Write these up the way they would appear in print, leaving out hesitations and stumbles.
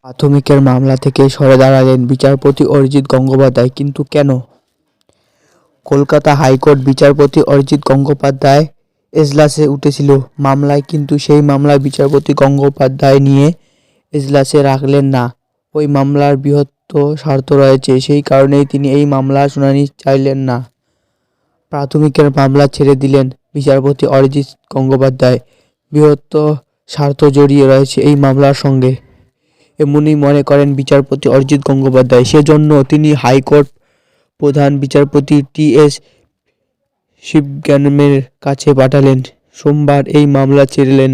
প্রাথমিকের মামলা থেকে সরে দাঁড়ালেন বিচারপতি অরিজিৎ গঙ্গোপাধ্যায়, কিন্তু কেন? কলকাতা হাইকোর্ট বিচারপতি অরিজিৎ গঙ্গোপাধ্যায় এজলাসে উঠেছিল মামলায়, কিন্তু সেই মামলায় বিচারপতি গঙ্গোপাধ্যায় নিয়ে এজলাসে রাখলেন না। ওই মামলার বৃহৎ স্বার্থ রয়েছে, সেই কারণেই তিনি এই মামলার শুনানি চাইলেন না। প্রাথমিকের মামলা ছেড়ে দিলেন বিচারপতি অরিজিৎ গঙ্গোপাধ্যায়। বৃহৎ স্বার্থ জড়িয়ে রয়েছে এই মামলার সঙ্গে, এমনই মনে করেন বিচারপতি অরিজিৎ গঙ্গোপাধ্যায়। সেজন্য তিনি হাইকোর্ট প্রধান বিচারপতি টি.এস. শিবজ্ঞানমের কাছে পাঠালেন। সোমবার এই মামলা ছেড়েলেন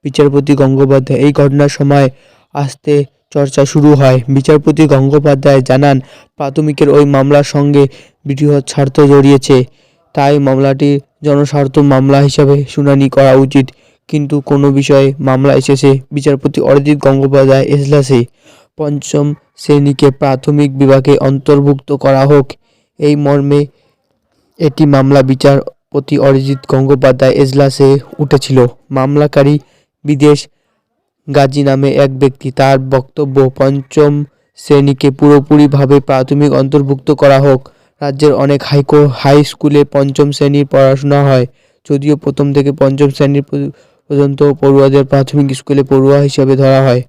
বিচারপতি গঙ্গোপাধ্যায়। এই ঘটনার সময় আসতে চর্চা শুরু হয়। বিচারপতি গঙ্গোপাধ্যায় জানান, প্রাথমিকের ওই মামলার সঙ্গে বৃহৎ স্বার্থ জড়িয়েছে, তাই মামলাটি জনস্বার্থ মামলা হিসাবে শুনানি করা উচিত। কিন্তু কোনো বিষয়ে মামলা এসেছে বিচারপতি অরিজিৎ গঙ্গোপাধ্যায় এজলাসে। পঞ্চম শ্রেণীকে প্রাথমিক বিভাগে অন্তর্ভুক্ত করা হোক, এই মর্মে এটি মামলা বিচারপতি অরিজিৎ গঙ্গোপাধ্যায় এজলাসে উঠেছিল। মামলাকারী বিদেশ গাজী নামে এক ব্যক্তি। তার বক্তব্য, পঞ্চম শ্রেণীকে পুরোপুরিভাবে প্রাথমিক অন্তর্ভুক্ত করা হোক। রাজ্যের অনেক হাই স্কুলে পঞ্চম শ্রেণীর পড়াশোনা হয়, যদিও প্রথম থেকে পঞ্চম শ্রেণী পর্যন্ত পড়ুয়াদের প্রাথমিক স্কুলে পড়ুয়া হিসেবে ধরা হয়।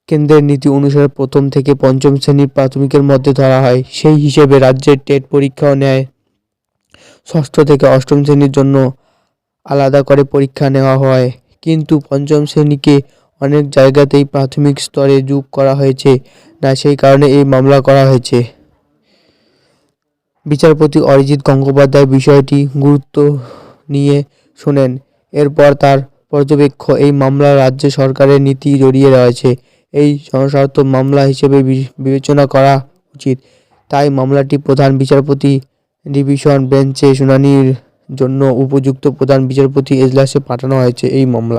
কেন্দ্রের নীতি অনুসারে প্রথম থেকে পঞ্চম শ্রেণীর প্রাথমিকের মধ্যে ধরা হয়। সেই হিসেবে রাজ্যের টেট পরীক্ষাও নেয়। ষষ্ঠ থেকে অষ্টম শ্রেণীর জন্য আলাদা করে পরীক্ষা নেওয়া হয়, কিন্তু পঞ্চম শ্রেণীকে অনেক জায়গাতেই প্রাথমিক স্তরে যোগ করা হয়েছে না, সেই কারণে এই মামলা করা হয়েছে। বিচারপতি অরিজিৎ গঙ্গোপাধ্যায় বিষয়টি গুরুত্ব নিয়ে শোনেন। এরপর তার পর্যবেক্ষণ, এই মামলা রাজ্য সরকারের নীতি জড়িয়ে রয়েছে, এই জনস্বার্থ মামলা হিসেবে বিবেচনা করা উচিত। তাই মামলাটি প্রধান বিচারপতি ডিভিশন বেঞ্চে শুনানির জন্য উপযুক্ত প্রধান বিচারপতি এজলাসে পাঠানো হয়েছে। এই মামলা